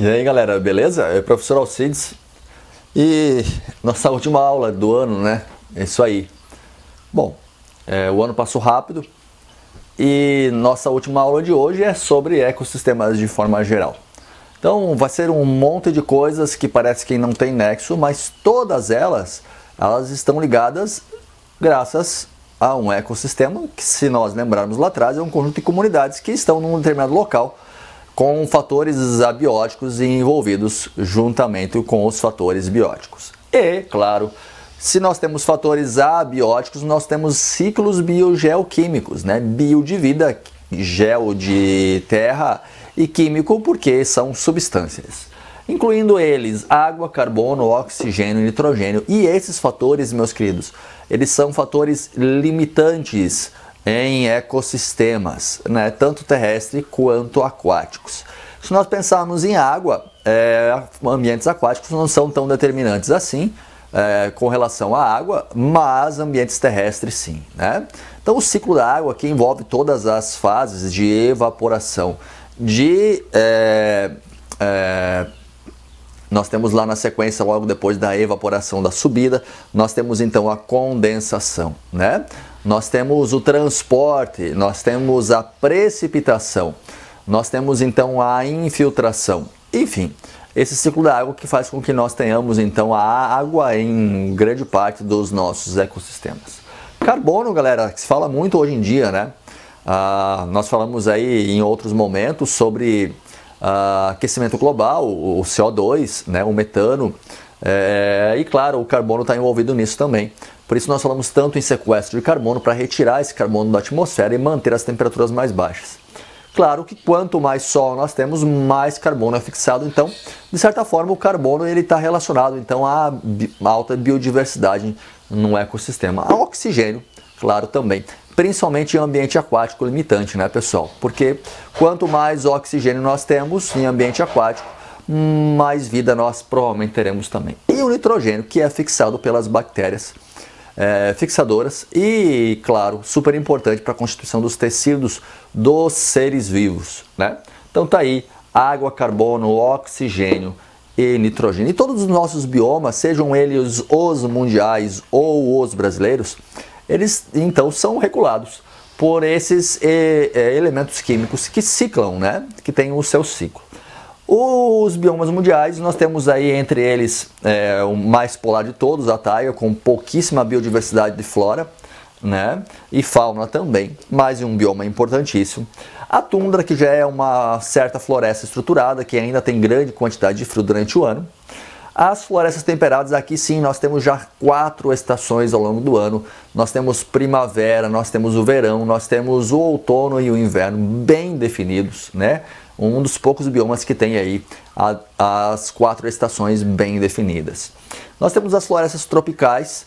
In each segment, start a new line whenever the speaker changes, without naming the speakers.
E aí galera, beleza? É o professor Alcides e nossa última aula do ano, né? É isso aí. Bom, o ano passou rápido e nossa última aula de hoje é sobre ecossistemas de forma geral. Então vai ser um monte de coisas que parece que não tem nexo, mas todas elas estão ligadas graças a um ecossistema que, se nós lembrarmos lá atrás, é um conjunto de comunidades que estão num determinado local com fatores abióticos envolvidos juntamente com os fatores bióticos. E, claro, se nós temos fatores abióticos, nós temos ciclos biogeoquímicos, né? Bio de vida, geo de terra e químico porque são substâncias. Incluindo eles água, carbono, oxigênio e nitrogênio. E esses fatores, meus queridos, eles são fatores limitantes em ecossistemas, né, tanto terrestres quanto aquáticos. Se nós pensarmos em água, ambientes aquáticos não são tão determinantes assim com relação à água, mas ambientes terrestres sim, né? Então o ciclo da água que envolve todas as fases de evaporação, nós temos lá na sequência, logo depois da evaporação da subida, nós temos então a condensação, né? Nós temos o transporte, nós temos a precipitação, nós temos então a infiltração. Enfim, esse ciclo da água que faz com que nós tenhamos então a água em grande parte dos nossos ecossistemas. Carbono, galera, que se fala muito hoje em dia, né? Nós falamos aí em outros momentos sobre aquecimento global, o CO2, né, o metano, e claro, o carbono está envolvido nisso também. Por isso nós falamos tanto em sequestro de carbono para retirar esse carbono da atmosfera e manter as temperaturas mais baixas. Claro que quanto mais sol nós temos, mais carbono é fixado. Então, de certa forma, o carbono está relacionado então à alta biodiversidade no ecossistema. A oxigênio, claro, também. Principalmente em ambiente aquático limitante, né, pessoal? Porque quanto mais oxigênio nós temos em ambiente aquático, mais vida nós provavelmente teremos também. E o nitrogênio, que é fixado pelas bactérias fixadoras e, claro, super importante para a constituição dos tecidos dos seres vivos, né? Então tá aí água, carbono, oxigênio e nitrogênio. E todos os nossos biomas, sejam eles os mundiais ou os brasileiros, eles então são regulados por esses elementos químicos que ciclam, né? Que tem o seu ciclo. Os biomas mundiais, nós temos aí entre eles o mais polar de todos, a taiga, com pouquíssima biodiversidade de flora, né? E fauna também, mais um bioma importantíssimo. A tundra, que já é uma certa floresta estruturada, que ainda tem grande quantidade de frio durante o ano. As florestas temperadas, aqui sim, nós temos já 4 estações ao longo do ano. Nós temos primavera, nós temos o verão, nós temos o outono e o inverno bem definidos, né? Um dos poucos biomas que tem aí as 4 estações bem definidas. Nós temos as florestas tropicais,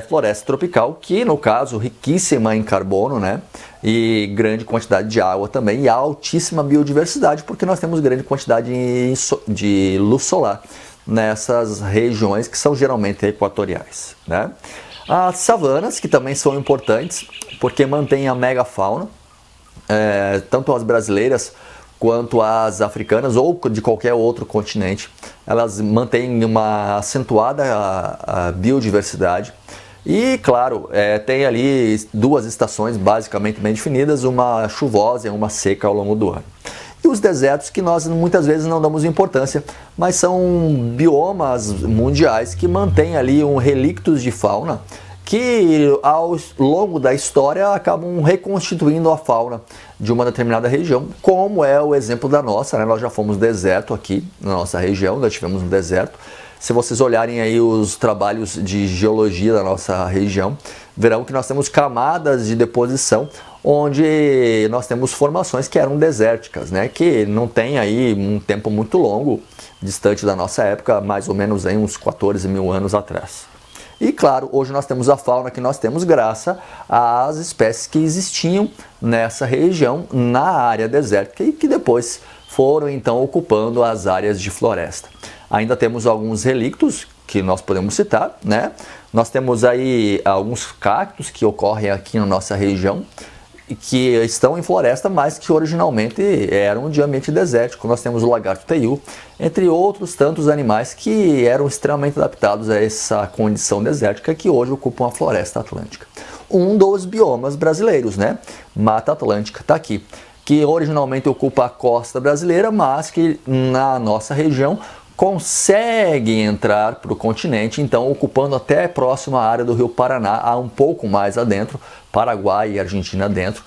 floresta tropical, que no caso riquíssima em carbono, né? E grande quantidade de água também e altíssima biodiversidade, porque nós temos grande quantidade de luz solar nessas regiões que são geralmente equatoriais, né? As savanas, que também são importantes, porque mantêm a megafauna, tanto as brasileiras quanto as africanas ou de qualquer outro continente, elas mantêm uma acentuada a biodiversidade. E claro, tem ali 2 estações basicamente bem definidas, uma chuvosa e uma seca ao longo do ano. E os desertos, que nós muitas vezes não damos importância, mas são biomas mundiais que mantêm ali relictos de fauna que ao longo da história acabam reconstituindo a fauna de uma determinada região, como é o exemplo da nossa, né? Nós já fomos deserto aqui na nossa região, já tivemos um deserto. Se vocês olharem aí os trabalhos de geologia da nossa região, verão que nós temos camadas de deposição onde nós temos formações que eram desérticas, né? Que não tem aí um tempo muito longo, distante da nossa época, mais ou menos aí uns 14 mil anos atrás. E claro, hoje nós temos a fauna que nós temos graças às espécies que existiam nessa região, na área desértica, e que depois foram então ocupando as áreas de floresta. Ainda temos alguns relictos que nós podemos citar, né? Nós temos aí alguns cactos que ocorrem aqui na nossa região, que estão em floresta, mas que originalmente eram de ambiente desértico. Nós temos o lagarto teiu, entre outros tantos animais que eram extremamente adaptados a essa condição desértica que hoje ocupam a floresta atlântica. Um dos biomas brasileiros, né? Mata Atlântica está aqui, que originalmente ocupa a costa brasileira, mas que na nossa região consegue entrar para o continente, então ocupando até próximo à área do Rio Paraná, há um pouco mais adentro, Paraguai e Argentina dentro,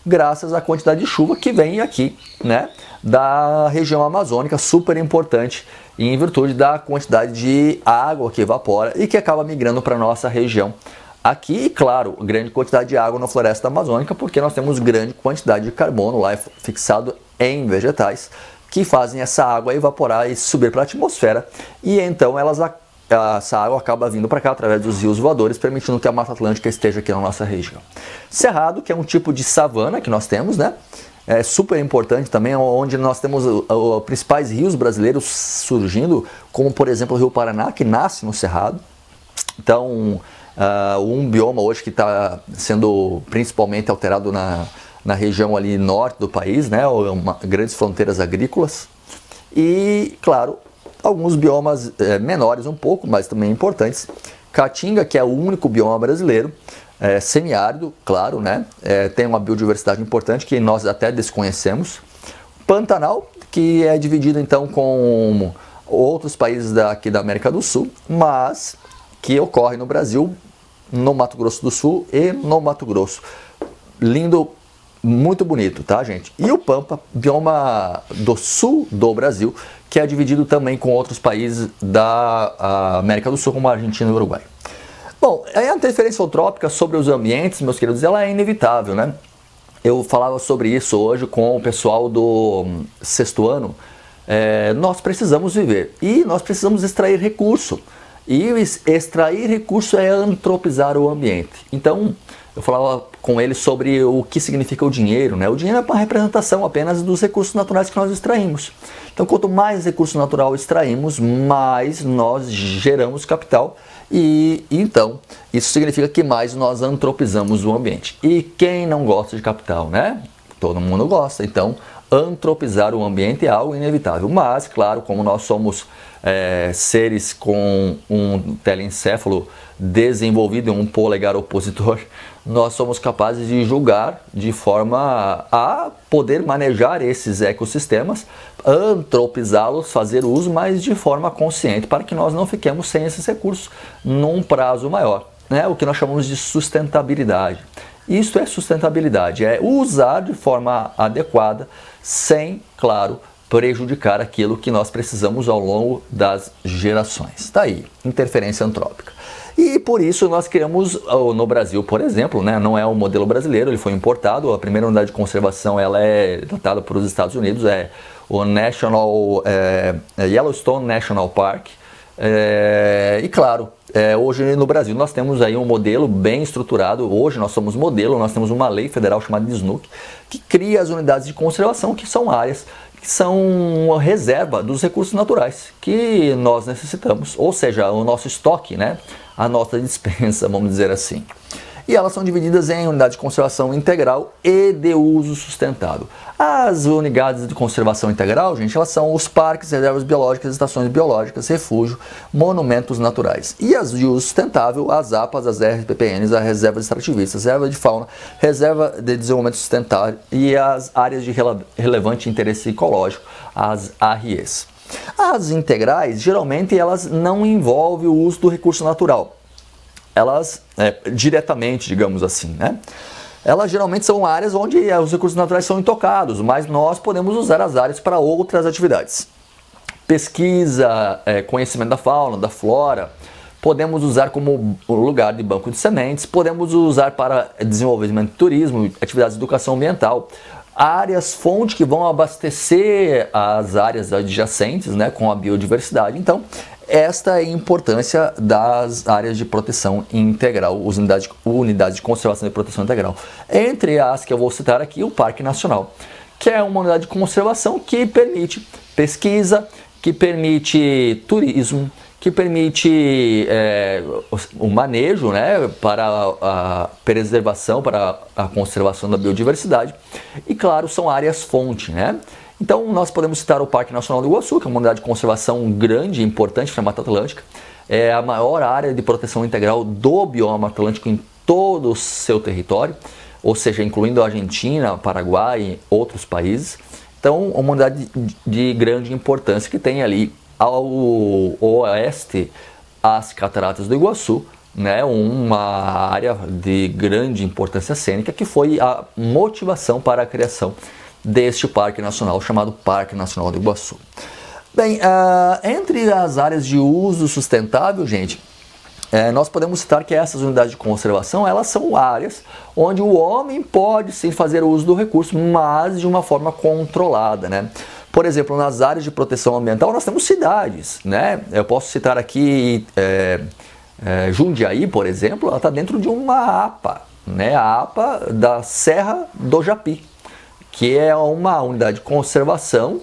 graças à quantidade de chuva que vem aqui, né, da região amazônica, super importante em virtude da quantidade de água que evapora e que acaba migrando para a nossa região. Aqui, claro, grande quantidade de água na floresta amazônica, porque nós temos grande quantidade de carbono lá fixado em vegetais, que fazem essa água evaporar e subir para a atmosfera, e então essa água acaba vindo para cá através dos rios voadores, permitindo que a Mata Atlântica esteja aqui na nossa região. Cerrado, que é um tipo de savana que nós temos, né? É super importante também, onde nós temos os principais rios brasileiros surgindo, como por exemplo o Rio Paraná, que nasce no Cerrado. Então, um bioma hoje que está sendo principalmente alterado na região ali norte do país, né, grandes fronteiras agrícolas, e claro, alguns biomas menores um pouco, mas também importantes. Caatinga, que é o único bioma brasileiro, semiárido, claro, né, tem uma biodiversidade importante que nós até desconhecemos. Pantanal, que é dividido então com outros países daqui da América do Sul, mas que ocorre no Brasil, no Mato Grosso do Sul e no Mato Grosso. Lindo, muito bonito, tá, gente? E o Pampa, bioma do sul do Brasil, que é dividido também com outros países da América do Sul, como a Argentina e o Uruguai. Bom, a interferência eutrópica sobre os ambientes, meus queridos, ela é inevitável, né? Eu falava sobre isso hoje com o pessoal do sexto ano. Nós precisamos viver e nós precisamos extrair recurso. E extrair recurso é antropizar o ambiente. Então, eu falava com ele sobre o que significa o dinheiro, né? O dinheiro é uma representação apenas dos recursos naturais que nós extraímos. Então, quanto mais recurso natural extraímos, mais nós geramos capital e então isso significa que mais nós antropizamos o ambiente. E quem não gosta de capital, né? Todo mundo gosta. Então, antropizar o ambiente é algo inevitável. Mas, claro, como nós somos seres com um telencéfalo desenvolvido em um polegar opositor, nós somos capazes de julgar de forma a poder manejar esses ecossistemas, antropizá-los, fazer uso, mas de forma consciente, para que nós não fiquemos sem esses recursos num prazo maior, né? O que nós chamamos de sustentabilidade. Isso é sustentabilidade, é usar de forma adequada, sem, claro, prejudicar aquilo que nós precisamos ao longo das gerações. Está aí, interferência antrópica. E por isso nós criamos no Brasil, por exemplo, né, não é um modelo brasileiro, ele foi importado, a primeira unidade de conservação ela é datada para os Estados Unidos, é o Yellowstone National Park. E claro, hoje no Brasil nós temos aí um modelo bem estruturado, hoje nós somos modelo, nós temos uma lei federal chamada de SNUC, que cria as unidades de conservação, que são áreas que são uma reserva dos recursos naturais que nós necessitamos, ou seja, o nosso estoque, né? A nossa dispensa, vamos dizer assim. E elas são divididas em unidades de conservação integral e de uso sustentável. As unidades de conservação integral, gente, elas são os parques, reservas biológicas, estações biológicas, refúgio, monumentos naturais. E as de uso sustentável, as APAs, as RPPNs, as reservas extrativistas, reserva de fauna, reserva de desenvolvimento sustentável e as áreas de relevante interesse ecológico, as ARIEs. As integrais, geralmente, elas não envolvem o uso do recurso natural. Elas, diretamente, digamos assim, né? Elas geralmente são áreas onde os recursos naturais são intocados, mas nós podemos usar as áreas para outras atividades. Pesquisa, conhecimento da fauna, da flora, podemos usar como lugar de banco de sementes, podemos usar para desenvolvimento de turismo, atividades de educação ambiental, áreas fonte que vão abastecer as áreas adjacentes, né, com a biodiversidade. Então, esta é a importância das áreas de proteção integral, unidades de conservação e proteção integral. Entre as que eu vou citar aqui, o Parque Nacional, que é uma unidade de conservação que permite pesquisa, que permite turismo, que permite o manejo, né, para a preservação, para a conservação da biodiversidade. E claro, são áreas-fonte, né? Então nós podemos citar o Parque Nacional do Iguaçu, que é uma unidade de conservação grande e importante na Mata Atlântica. É a maior área de proteção integral do bioma atlântico em todo o seu território, ou seja, incluindo a Argentina, Paraguai e outros países. Então, uma unidade de grande importância que tem ali ao oeste as Cataratas do Iguaçu, né, uma área de grande importância cênica que foi a motivação para a criação deste parque nacional chamado Parque Nacional do Iguaçu. Bem, entre as áreas de uso sustentável, gente, nós podemos citar que essas unidades de conservação, elas são áreas onde o homem pode sim fazer uso do recurso, mas de uma forma controlada, né? Por exemplo, nas áreas de proteção ambiental nós temos cidades, né? Eu posso citar aqui Jundiaí, por exemplo, ela está dentro de uma APA, né? A APA da Serra do Japi, que é uma unidade de conservação,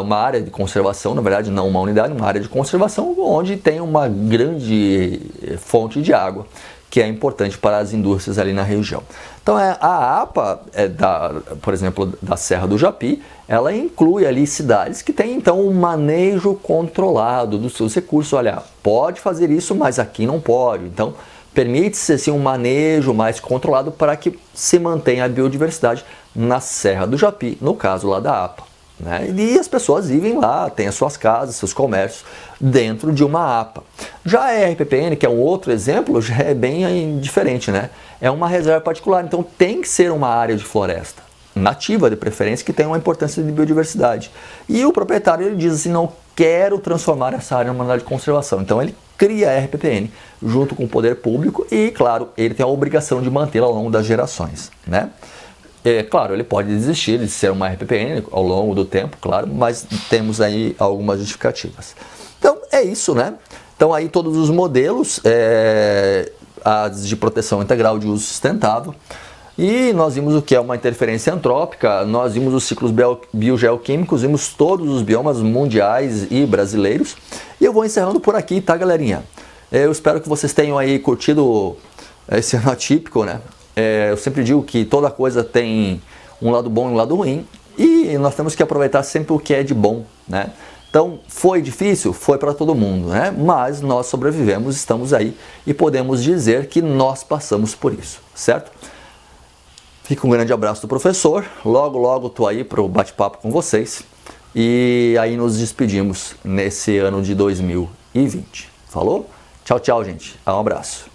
uma área de conservação, na verdade não uma unidade, uma área de conservação onde tem uma grande fonte de água que é importante para as indústrias ali na região. Então a APA, por exemplo, da Serra do Japi, ela inclui ali cidades que têm então um manejo controlado dos seus recursos. Olha, pode fazer isso, mas aqui não pode. Então permite-se assim, um manejo mais controlado para que se mantenha a biodiversidade na Serra do Japi, no caso lá da APA. Né? E as pessoas vivem lá, têm as suas casas, seus comércios dentro de uma APA. Já a RPPN, que é um outro exemplo, já é bem diferente, né? É uma reserva particular, então tem que ser uma área de floresta nativa, de preferência, que tenha uma importância de biodiversidade. E o proprietário ele diz assim, não quero transformar essa área numa unidade de conservação. Então ele cria a RPPN junto com o poder público e, claro, ele tem a obrigação de mantê-la ao longo das gerações, né? Claro, ele pode desistir de ser uma RPPN ao longo do tempo, claro, mas temos aí algumas justificativas. Então, é isso, né? Então, aí todos os modelos, as de proteção integral de uso sustentável, e nós vimos o que é uma interferência antrópica, nós vimos os ciclos biogeoquímicos, vimos todos os biomas mundiais e brasileiros, e eu vou encerrando por aqui, tá, galerinha? Eu espero que vocês tenham aí curtido esse ano atípico, né? Eu sempre digo que toda coisa tem um lado bom e um lado ruim, e nós temos que aproveitar sempre o que é de bom, né? Então, foi difícil? Foi para todo mundo, né? Mas nós sobrevivemos, estamos aí e podemos dizer que nós passamos por isso, certo? Fica um grande abraço do professor, logo logo estou aí para o bate-papo com vocês e aí nos despedimos nesse ano de 2020. Falou? Tchau, tchau, gente. Um abraço.